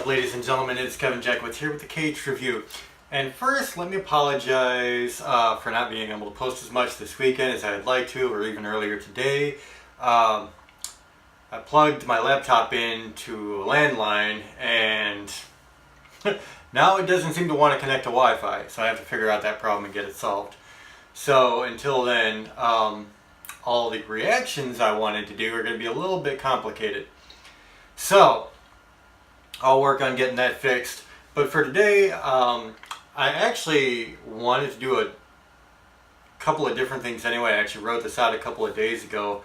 up, ladies and gentlemen? It's Kevin Jackwitz here with the Kaged review. And first, let me apologize for not being able to post as much this weekend as I'd like to, or even earlier today. I plugged my laptop into a landline, and now it doesn't seem to want to connect to Wi-Fi, so I have to figure out that problem and get it solved. So until then, all the reactions I wanted to do are going to be a little bit complicated. So I'll work on getting that fixed. But for today, I actually wanted to do a couple of different things anyway. I actually wrote this out a couple of days ago,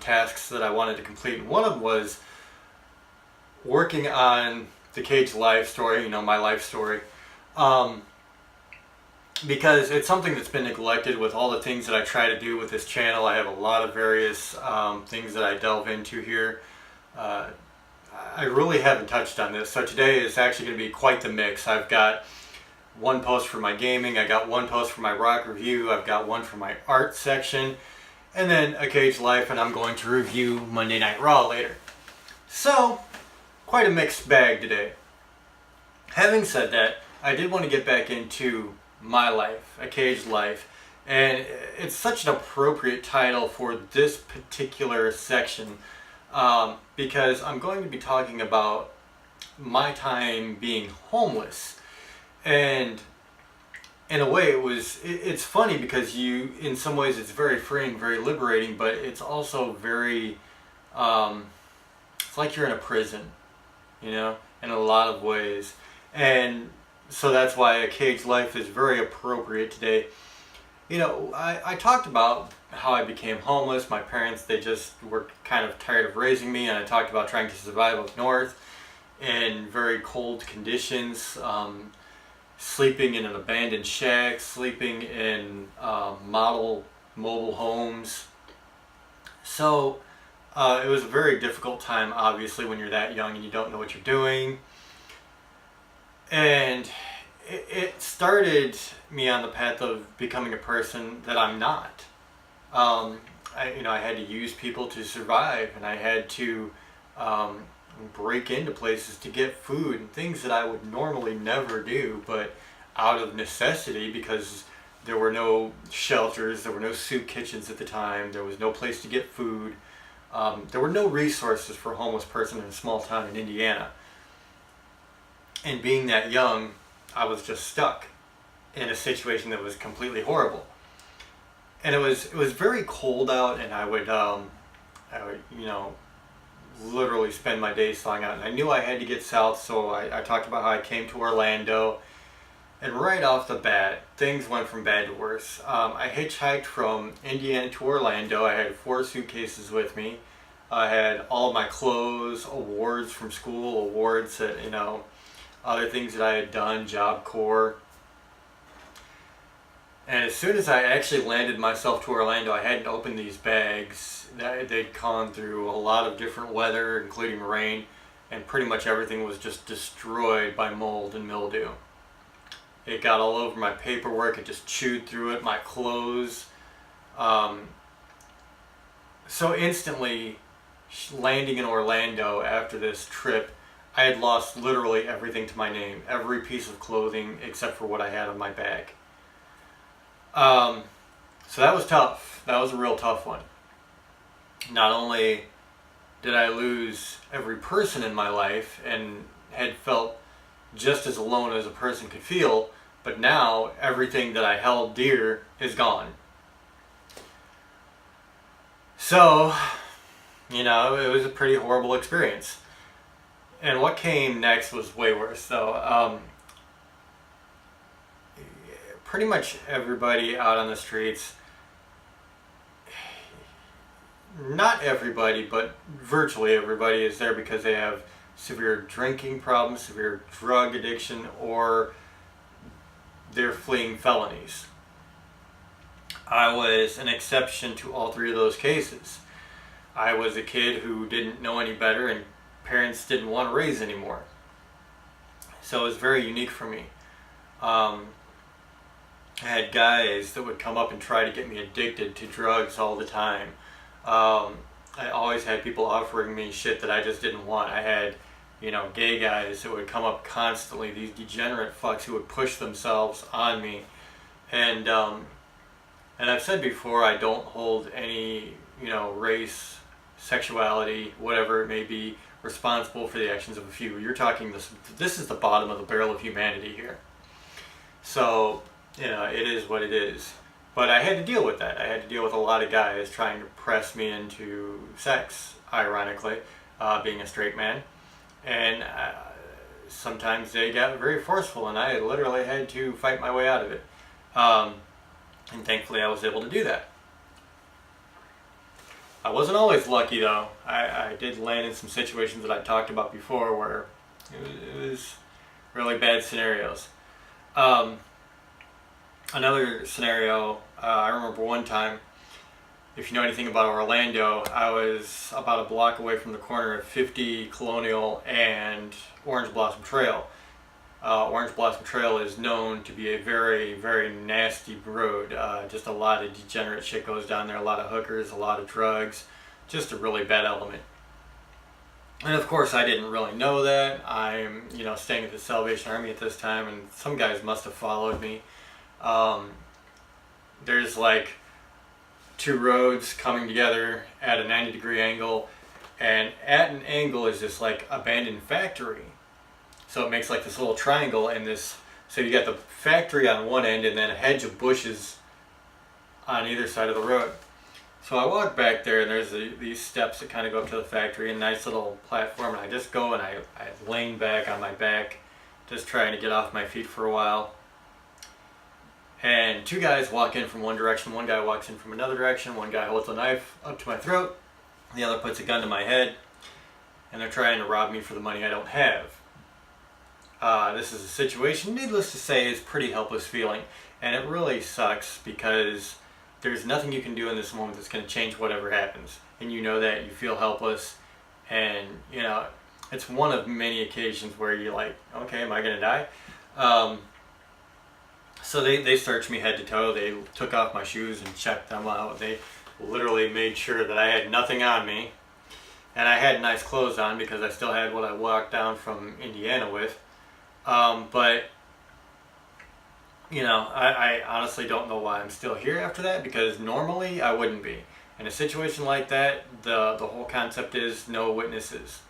tasks that I wanted to complete. And one of them was working on the Kaged life story, my life story. Because it's something that's been neglected with all the things that I try to do with this channel. I have a lot of various things that I delve into here. I really haven't touched on this, so today is actually going to be quite the mix. I've got one post for my gaming, I got one post for my rock review, I've got one for my art section, and then a Kaged life, and I'm going to review Monday Night Raw later. So, quite a mixed bag today. Having said that, I did want to get back into my life, a Kaged life, and it's such an appropriate title for this particular section. Because I'm going to be talking about my time being homeless, and in a way it's funny because in some ways it's very freeing, very liberating, but it's also very it's like you're in a prison, in a lot of ways. And so that's why a Kaged life is very appropriate today. I talked about how I became homeless. My parents, they just were kind of tired of raising me, and I talked about trying to survive up north in very cold conditions, sleeping in an abandoned shack, sleeping in model mobile homes. So it was a very difficult time, obviously, when you're that young and you don't know what you're doing. And it started me on the path of becoming a person that I'm not. I had to use people to survive, and I had to break into places to get food and things that I would normally never do, but out of necessity, because there were no shelters, there were no soup kitchens at the time, there was no place to get food, there were no resources for a homeless person in a small town in Indiana. And being that young, I was just stuck in a situation that was completely horrible. And it was very cold out, and I would literally spend my days thawing out. And I knew I had to get south, so I talked about how I came to Orlando. And right off the bat, things went from bad to worse. I hitchhiked from Indiana to Orlando. I had 4 suitcases with me. I had all of my clothes, awards from school, awards that, other things that I had done, Job Corps. And as soon as I actually landed myself to Orlando, I hadn't opened these bags. They'd gone through a lot of different weather, including rain, and pretty much everything was just destroyed by mold and mildew. It got all over my paperwork, it just chewed through it, my clothes. So instantly, landing in Orlando after this trip, I had lost literally everything to my name, every piece of clothing except for what I had on my bag. So that was tough. That was a real tough one. Not only did I lose every person in my life and had felt just as alone as a person could feel, but now everything that I held dear is gone. So, it was a pretty horrible experience. And what came next was way worse, though. Pretty much everybody out on the streets, not everybody, but virtually everybody is there because they have severe drinking problems, severe drug addiction, or they're fleeing felonies. I was an exception to all 3 of those cases. I was a kid who didn't know any better, and parents didn't want to raise anymore. So it was very unique for me. I had guys that would come up and try to get me addicted to drugs all the time. I always had people offering me shit that I just didn't want. I had gay guys that would come up constantly, these degenerate fucks who would push themselves on me. And I've said before, I don't hold any, race, sexuality, whatever it may be, responsible for the actions of a few. You're talking this is the bottom of the barrel of humanity here. So, it is what it is. But I had to deal with that. I had to deal with a lot of guys trying to press me into sex, ironically, being a straight man. And sometimes they got very forceful, and I literally had to fight my way out of it. And thankfully I was able to do that. I wasn't always lucky though. I did land in some situations that I talked about before where it was really bad scenarios. Another scenario, I remember one time, if you know anything about Orlando, I was about a block away from the corner of 50 Colonial and Orange Blossom Trail. Orange Blossom Trail is known to be a very, very nasty road. Just a lot of degenerate shit goes down there, a lot of hookers, a lot of drugs, just a really bad element. And of course I didn't really know that. I'm, staying at the Salvation Army at this time, and some guys must have followed me. There's like two roads coming together at a 90-degree angle, and at an angle is this like abandoned factory. So it makes like this little triangle, and so you got the factory on one end and then a hedge of bushes on either side of the road. So I walk back there, and there's these steps that kind of go up to the factory, and a nice little platform, and I just go and I lean back on my back, just trying to get off my feet for a while. And two guys walk in from one direction, one guy walks in from another direction, one guy holds a knife up to my throat, the other puts a gun to my head, and they're trying to rob me for the money I don't have. This is a situation, needless to say, is pretty helpless feeling, and it really sucks because there's nothing you can do in this moment that's going to change whatever happens, and you know that, you feel helpless, and it's one of many occasions where you're like, okay, am I going to die? So they searched me head to toe. They took off my shoes and checked them out. They literally made sure that I had nothing on me. And I had nice clothes on because I still had what I walked down from Indiana with. But, I honestly don't know why I'm still here after that, because normally I wouldn't be. In a situation like that, the whole concept is no witnesses.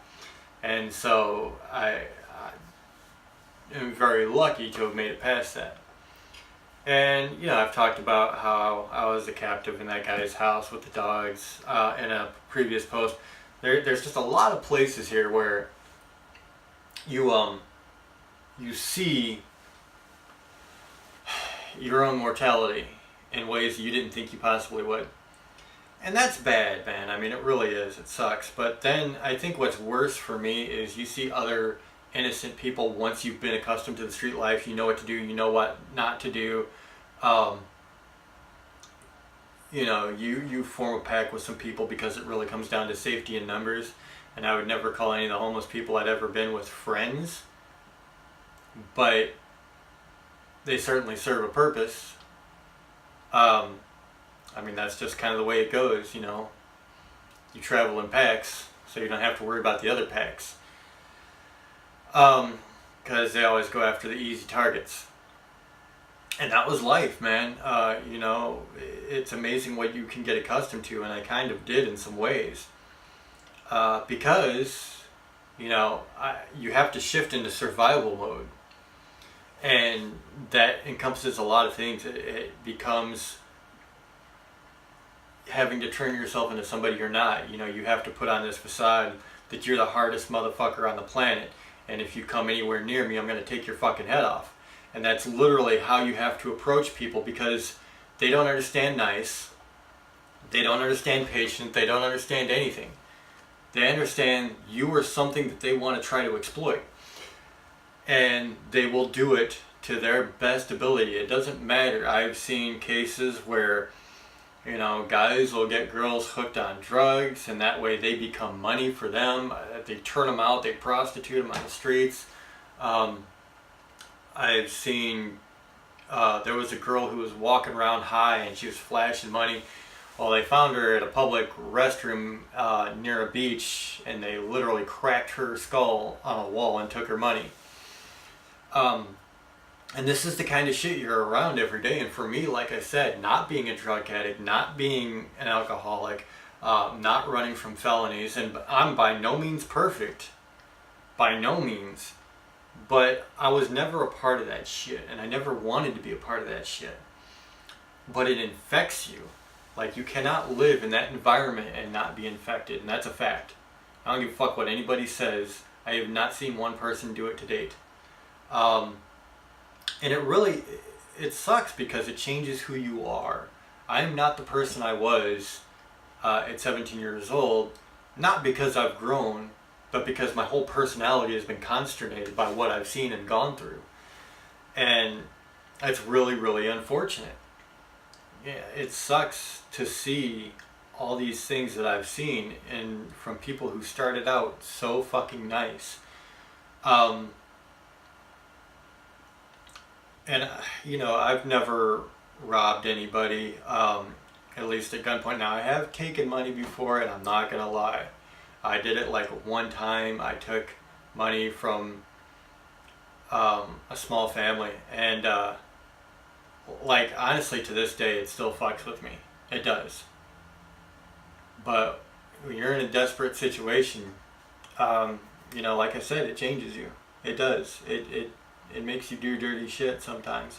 And so I am very lucky to have made it past that. And, I've talked about how I was a captive in that guy's house with the dogs in a previous post. There's just a lot of places here where you see your own mortality in ways you didn't think you possibly would. And that's bad, man. I mean, it really is. It sucks. But then I think what's worse for me is you see other innocent people. Once you've been accustomed to the street life, you know what to do, you know what not to do. You form a pack with some people because it really comes down to safety in numbers. And I would never call any of the homeless people I'd ever been with friends, but they certainly serve a purpose. That's just kind of the way it goes, You travel in packs, so you don't have to worry about the other packs. Because they always go after the easy targets. And that was life, man. It's amazing what you can get accustomed to, and I kind of did in some ways. Because, you have to shift into survival mode. And that encompasses a lot of things. It becomes having to turn yourself into somebody you're not. You have to put on this facade that you're the hardest motherfucker on the planet. And if you come anywhere near me, I'm going to take your fucking head off. And that's literally how you have to approach people, because they don't understand nice. They don't understand patient. They don't understand anything. They understand you are something that they want to try to exploit. And they will do it to their best ability. It doesn't matter. I've seen cases where, guys will get girls hooked on drugs, and that way they become money for them. They turn them out. They prostitute them on the streets. I've seen, there was a girl who was walking around high, and she was flashing money. Well, they found her at a public restroom near a beach, and they literally cracked her skull on a wall and took her money. And this is the kind of shit you're around every day. And for me, like I said, not being a drug addict, not being an alcoholic, not running from felonies, and I'm by no means perfect. By no means. But I was never a part of that shit, and I never wanted to be a part of that shit. But it infects you. Like, you cannot live in that environment and not be infected, and that's a fact. I don't give a fuck what anybody says. I have not seen one person do it to date. And it sucks because it changes who you are. I'm not the person I was at 17 years old, not because I've grown, but because my whole personality has been consternated by what I've seen and gone through. And it's really, really unfortunate. Yeah, it sucks to see all these things that I've seen and from people who started out so fucking nice. And, I've never robbed anybody, at least at gunpoint. Now, I have taken money before, and I'm not going to lie. I did it like one time. I took money from a small family, and honestly, to this day, it still fucks with me. It does. But when you're in a desperate situation, like I said, it changes you. It does. It makes you do dirty shit sometimes.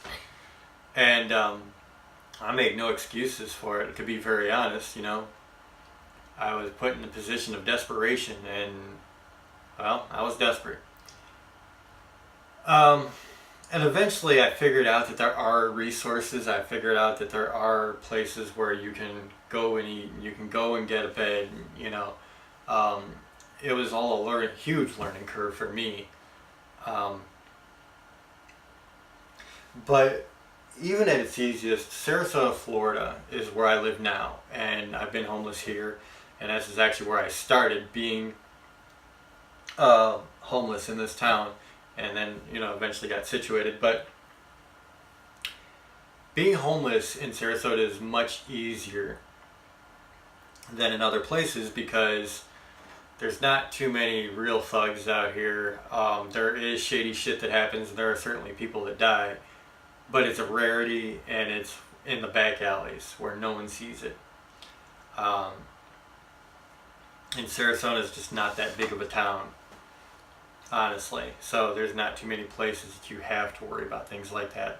And I make no excuses for it, to be very honest, I was put in a position of desperation, and, well, I was desperate. And eventually I figured out that there are resources. I figured out that there are places where you can go and eat, and you can go and get a bed, It was all a huge learning curve for me. But even at its easiest, Sarasota, Florida is where I live now, and I've been homeless here, and this is actually where I started being homeless in this town, and then, eventually got situated. But being homeless in Sarasota is much easier than in other places because there's not too many real thugs out here. There is shady shit that happens, and there are certainly people that die. But it's a rarity, and it's in the back alleys where no one sees it. And Sarasota is just not that big of a town, honestly. So there's not too many places that you have to worry about things like that.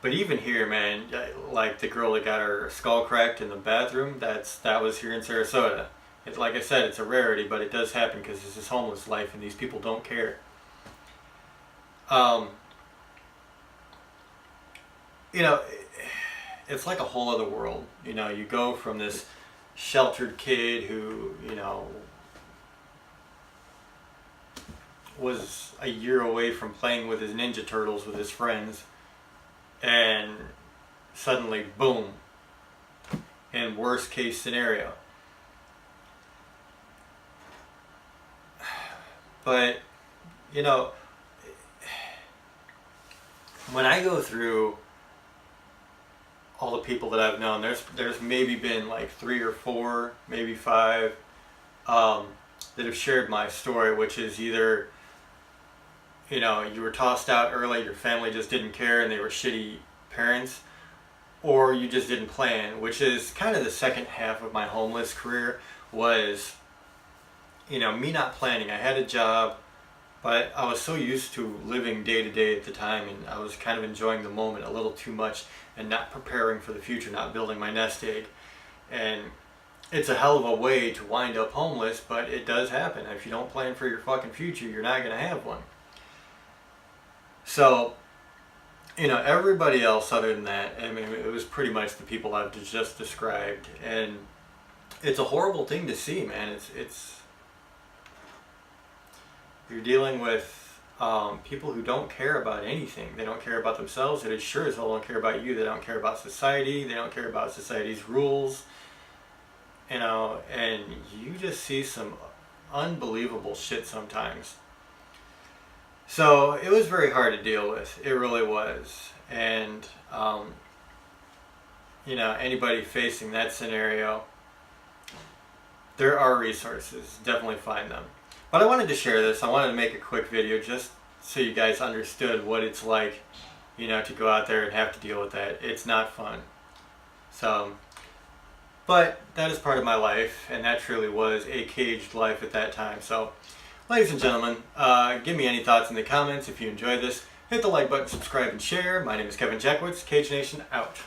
But even here, man, like the girl that got her skull cracked in the bathroom, that was here in Sarasota. It's like I said, it's a rarity, but it does happen because this is homeless life, and these people don't care. It's like a whole other world. You go from this sheltered kid who, was a year away from playing with his Ninja Turtles with his friends, and suddenly, boom, in worst case scenario. But, when I go through all the people that I've known, there's maybe been like 3 or 4, maybe 5, that have shared my story, which is either, you were tossed out early, your family just didn't care, and they were shitty parents, or you just didn't plan, which is kind of the second half of my homeless career, was, me not planning. I had a job, but I was so used to living day to day at the time, and I was kind of enjoying the moment a little too much and not preparing for the future, not building my nest egg. And it's a hell of a way to wind up homeless, but it does happen. If you don't plan for your fucking future, you're not going to have one. So, everybody else other than that, I mean, it was pretty much the people I've just described. And it's a horrible thing to see, man. It's you're dealing with people who don't care about anything. They don't care about themselves. They sure as hell don't care about you. They don't care about society. They don't care about society's rules. And you just see some unbelievable shit sometimes. So it was very hard to deal with. It really was. And anybody facing that scenario, there are resources. Definitely find them. But I wanted to share this. I wanted to make a quick video just so you guys understood what it's like, to go out there and have to deal with that. It's not fun. So, but that is part of my life, and that truly was a caged life at that time. So, ladies and gentlemen, give me any thoughts in the comments if you enjoyed this. Hit the like button, subscribe, and share. My name is Kevin Jackowitz. Cage Nation out.